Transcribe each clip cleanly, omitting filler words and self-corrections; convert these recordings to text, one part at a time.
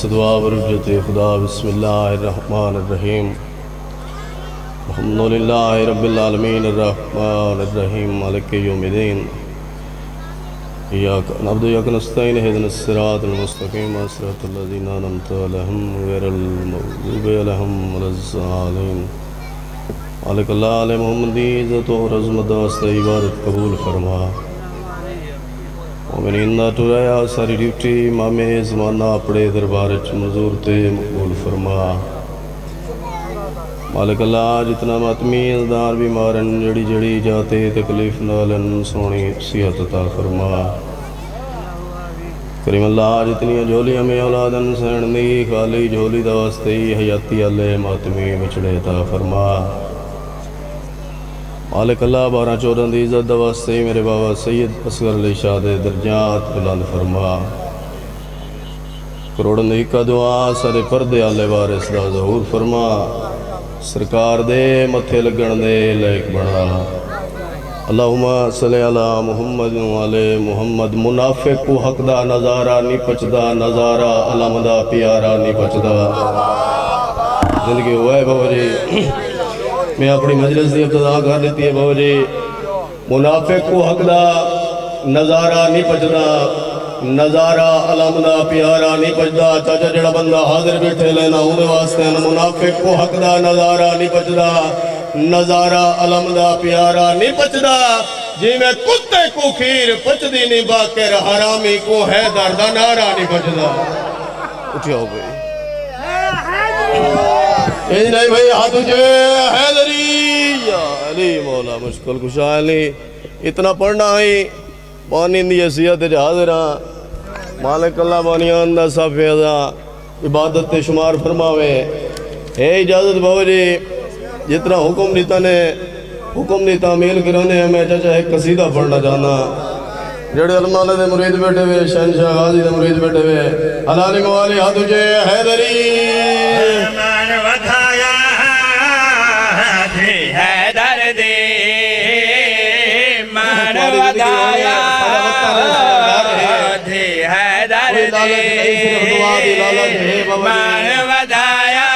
दुआ बरुजत खुदा बिस्मिल्लाहिर्रहमानिर्रहीम अल्हम्दुलिल्लाहि रब्बिल आलमीन अर्रहमानिर्रहीम मालिकि यौमिद्दीन इय्याका नअबुदु व इय्याका नस्तईन इहदिनस सिरातल मुस्तक़ीम सिरातल लज़ीना अनअमता अलैहिम गैरिल मग़ज़ूबि अलैहिम वलज़्ज़ालिमीन मालिक आले मोहम्मदी इज़्ज़त व रज़मत वास्ते इबादत कबूल फरमा। मोमिनीन दा टुराया सारी ड्यूटी मामे ज़माना अपने दरबार च मंजूर ते मकबूल फरमा। मालिक अल्लाह जितना मातमी अज़दार बीमारन जड़ी जड़ी जाते तकलीफ नालन सोनी सिहत अता फरमा। करीम अल्लाह जितनी झोलियां में औलादन सहन दी खाली झोली दा वास्ते हयाती अल्ले मातमी बचड़े अता फरमा। मालिक अल्लाह 12-14 दी इज़्ज़त दा वास्ते मेरे बाबा सैयद असगर अली शाह दे दर्जात बुलंद फरमा। करोड़न दी का दुआ सारे पर्दे आले वारिस दा ज़हूर फरमा। सरकार दे मथे लगन दे लायक बना। अल्लाहुम्मा सल्ली अला मुहम्मद व आले मुहम्मद। मुनाफिक को हक दा नज़ारा नहीं पचदा, नज़ारा अलम दा प्यारा नहीं पचदा। जिंदगी हुआ है बाबा जी, मैं अपनी मजलिस की इब्तिदा कर दी है बाबा जी। मुनाफिक को हक दा नज़ारा नहीं पचदा, नज़ारा अलम दा प्यारा नहीं पचदा। चाचा जड़ा बंदा हाजिर बैठे लेना उहदे वास्ते मुनाफिक को हक दा नज़ारा नहीं पचदा, नज़ारा अलम दा प्यारा नहीं पचदा। जिवें कुत्ते को खीर पचदी नहीं बाकर हरामी को है दर्द नारा नहीं पचदा। उठियो भाई नहीं भाई हाथ ऊंचे। हैदरी या अली मौला मुश्किल कुशा अली इतना पढ़ना है पानी दी हैसियत हाजिर हाँ। मालिक अल्लाह बानियान दा साफिया इबादत ते शुमार फरमावे। है इजाज़त बाबा जी जितना हुक्म नीता ने हुक्म दी तामील कराने मैं चाचा एक कसीदा पढ़ना चाहना। जेड़े अलमाने दे मुरीद बैठे हुए शहनशाह गाजी दे मुरीद बैठे हुए अलाली मवाली हाथ ऊंचे। हैदरी हैदर दे मन वधाया दे हैदर दे मन वधाया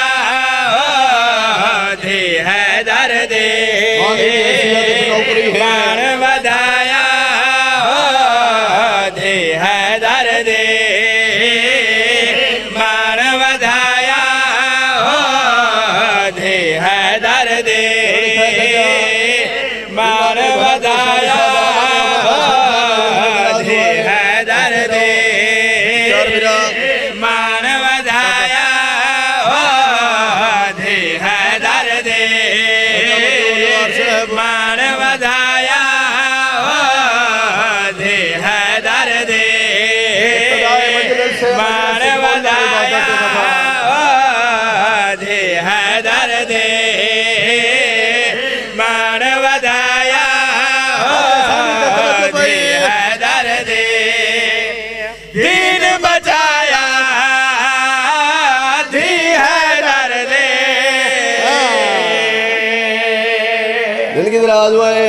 दे हैदर दे मन वधाया दे हैदर दे मन वधाया दे हैदर दे मान वधाया दे हैदर दे मान वधाया दे हैदर दे मान वधाया दे हैदर दे मान वधाया दे हैदर दे मान वधाया दे हैदर दे दीन बचाया दे हैदर दे। जिंदगी दराज हुए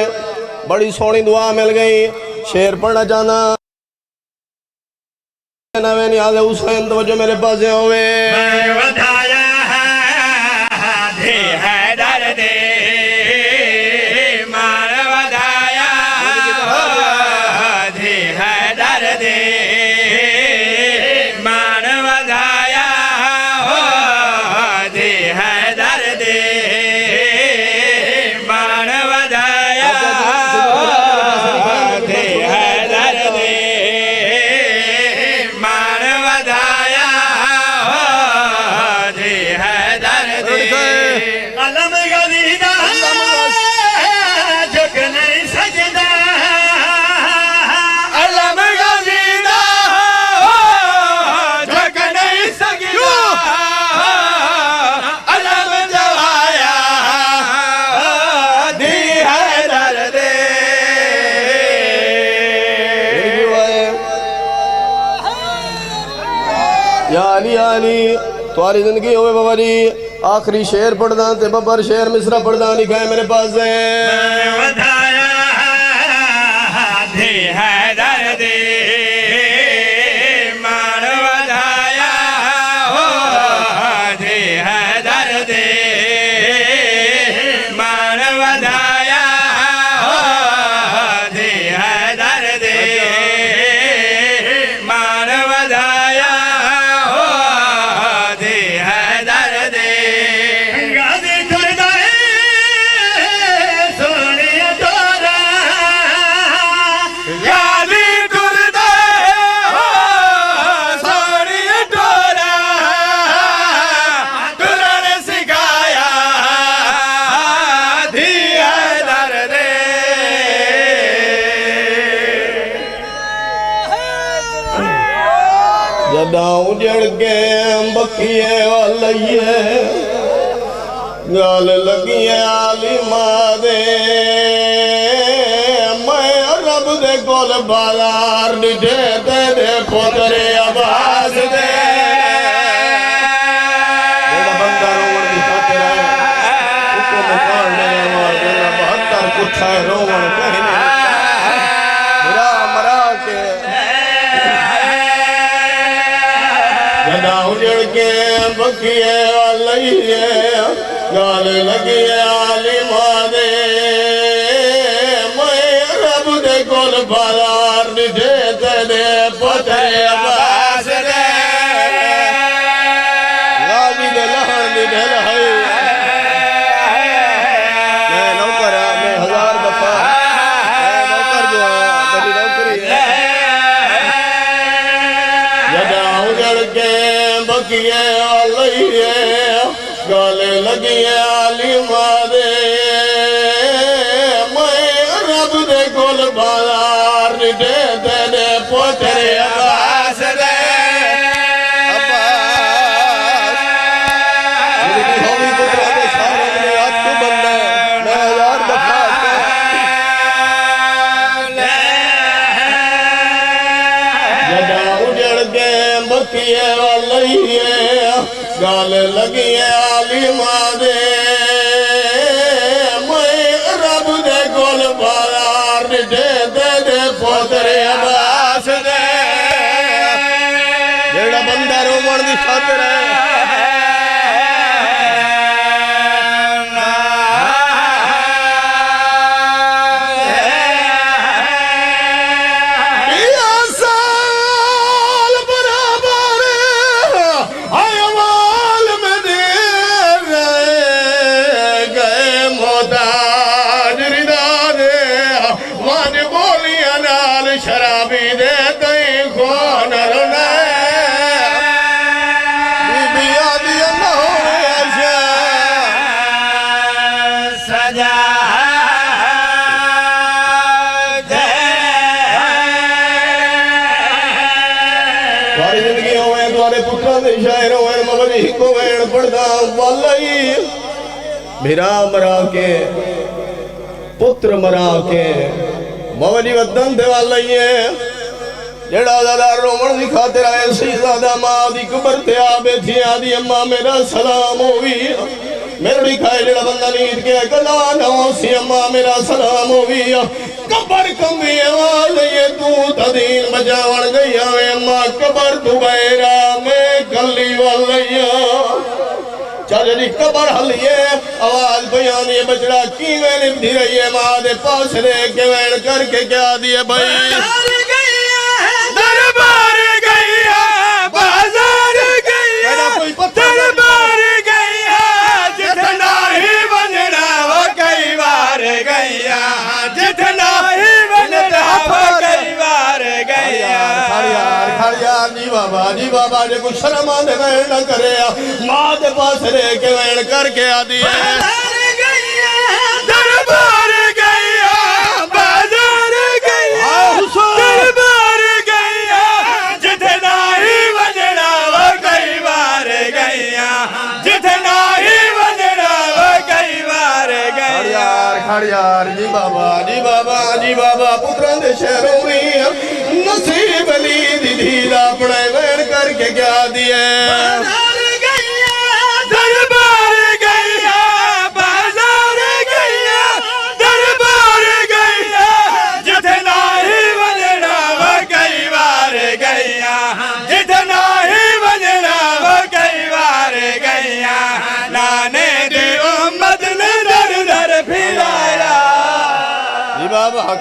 बड़ी सोहनी दुआ मिल गई। शेर पढ़ना चाहना नवे नियाज़ हुसैन तवज्जो मेरे पास होवे। मान वधाया दे हैदर दे मान वधाया दे हैदर दे मान वधाया दे हैदर दे मान वधाया दे हैदर दे मान वधाया दे हैदर दे। अलम गज़ीदा झुक नहीं सजदा, अलम गज़ीदा झुक नहीं सजदा, अलम जवाया दे हैदर दे। या अली तुम्हारी जिंदगी होवे बाबा जी आखिरी शेर पढ़दा ते बब्बर शेर मिसरा पढ़दा लिखा है मेरे पास है। वधाया हाथी हैदर दे मान वधाया हो हाथी हैदर दे मान वधाया हो हाथी हैदर दे मान वधाया हो हाथी हैदर दे गाजी करदा सोनिया तोरा गाजी करदा हो सोनिया तोरा तुरन सिखाया दिया दर्द जदा उजड़ के बखिए वालिए गल लगी आलिमा दे मैं रब दे कोल बाजार डिठे तेरे पोतरे आवाज दे जेड़ा बंदा रोवण दी खातिर है उसको मकान देने वाला 72 कुत्ता है रोवण कहीं नहीं मेरा मरा के जदा उजड़ के बखिए वालिए गाल लगी आलिमा दे मैं रब दे कोल बाजार डिठे तेरे पोतरे आवाज दे गाली दे लहण डिठे रहे मैं नौकर मैं 1000 दफा मैं नौकर जो तेरी नौकरी है जदा उजड़ के बखिए वालिए गाले लगी आलिमा दे मैं रब दे कोल बाजार डिठे तेरे पोतरे आवाज दे अब्बास मेरी होवी पुत्रा दे सारे मेरे हाथ को बंदा है मैं 1000 दफा जदा उजड़ के बखिए वालिए गाल लगी आलिमा दे मैं रब दे कोल बाजार डिठे तेरे पोतरे आवाज दे जेड़ा बंदा रोवण दी खातिर है या साल बराबर अयवाल में दे गए मोहताज रिदा दे वन बोलियां नाल शराबी दे कई खोन रोना बीबिया दिया न होवे आशा सजा तुम्हारी जिंदगी होवे तुम्हारे पुत्रा दे शायर होवे मगर हिको वेण पड़दा वालई मेरा मरा के पुत्र मरा के मवली वतन दे वालई जेड़ा दादा रोमन दी खातिर आए सी दादा मां दी कबर ते आ बैठी आदी अम्मा मेरा सलाम होवी मेरी खाए जेड़ा बंदा नींद के गला ना सी अम्मा मेरा सलाम होवी कबर कंबी आवाज ये तू तदीन बजावन गई आवे अम्मा कबर दुबैरा में गली वालिया चल जी कबर हलिए आवाज बयानी बचड़ा की वेन निभदी रही है मां दे पास रे के वेन करके क्या दिए भाई दरबार गैया बाजार गैया दरबार गैया जितना ही बनना वो कई बार गैया जितना ही बनना वो कई बार गैया खड़ यार जी बाबा ने कुछ शर्म आने वेन न करे मां दे पास रे के वेन करके आ दिए दरबार गैया बाजार गैया दरबार गैया जितना ही बनना वो कई बार गैया जितना ही बनना वो कई बार गैया खड़ यार जी बाबा पुत्रा दे शहरों में नसीब अली दीदी अपने वेन करके क्या दिए दरबार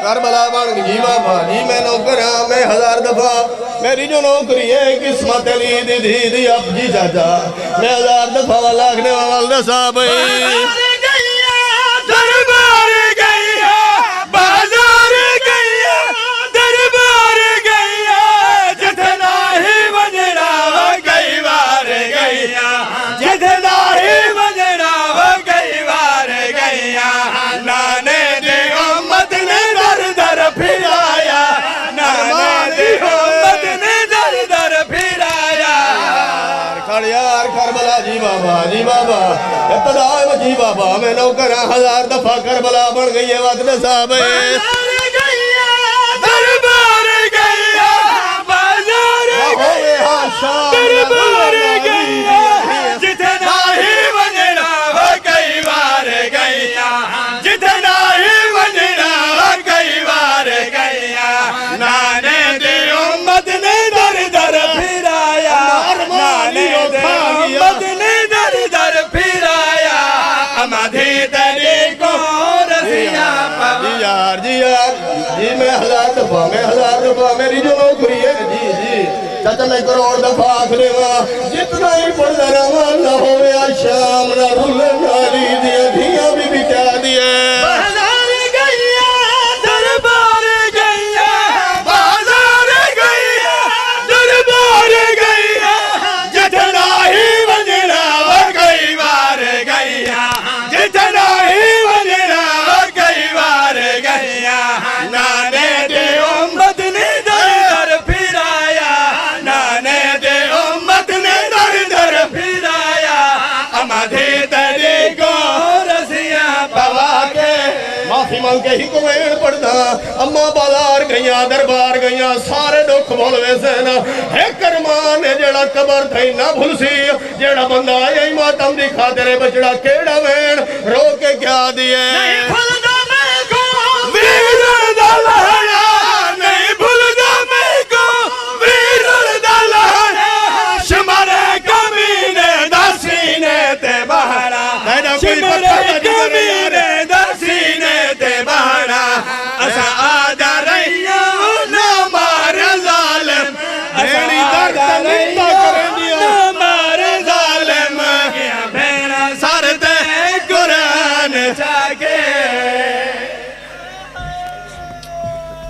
करबला बन गई बाबा जी मैं नौकर हाँ मैं 1000 दफा मेरी जो नौकरी है किस्मत अली दी दी दी अब जी चाचा मैं 1000 दफा लाखने वाला साहब दरबार गैया बाजार गैया दरबार गैया जितना ही बजड़ा कई बार गैया जितना ही बजड़ा कई बार गैया नाने दे उम्मत ने दर दर फिराया नाने दे उम्मत ने दर दर फिराया यार करबला जी बाबा इब्तदा जी बाबा मैं नौकर 1000 दफा करबला बन गई है वक्त साहब दरबार गैया बाजार दरबार गैया जितना ही बजड़ा कई बार गैया जितना ही बजड़ा कई बार गैया नाने दी उम्मत ने दर दर फिराया नाने दी उम्मत ने दर दर फिराया अमधी तेरी को रसिया यार जी मैं 1000 दफा मेरी जो नौकरी है जी चाचा मैं करोड़ दफा आखने जितना ही पढ़ता रहा ना होवे शाम ना रुले नाली दिया धिया भी बिता दिए दरबार गैया बाजार गैया दरबार गैया जितना ही बजड़ा कई बार गैया जितना ही बजड़ा कई बार गैया नाने दे उम्मत ने दर दर फिराया नाने दे उम्मत ने दर दर फिराया अमधे तेरे को रसिया पवा के माफी मांग के ही कमेंट पढ़दा अम्मा बाजार गईया दरबार गईया सारे दुख भुल वैसे ना है करमान जेड़ा कबर थई ना भुलसी जेड़ा बंदा आई मातम दी खातिर बचड़ा केड़ा वेण रो के क्या दिए